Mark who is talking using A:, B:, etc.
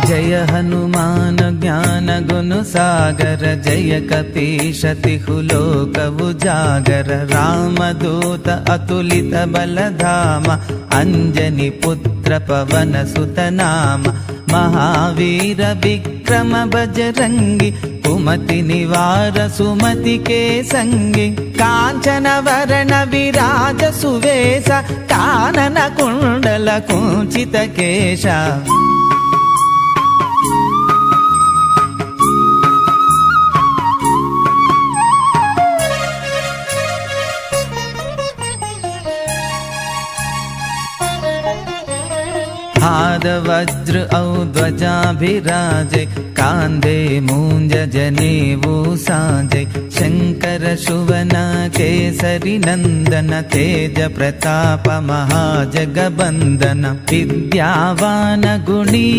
A: जय हनुमान ज्ञान गुण सागर, जय कपीश तिहु लोक उजागर। रामदूत अतुलित बल धाम, अंजनी पुत्र पवन सुत नाम। महावीर विक्रम बजरंगी, कुमति निवार सुमति के संगी। कांचन वरण विराज सुवेश, कानन कुंडल कुंचित केशा। हाद वज्र औ ध्वजा भिराजे, कांधे मूंज जनेऊ साजे। शंकर सुवन केसरी नंदन, तेज प्रताप महाजगबंदन। विद्यावान गुणी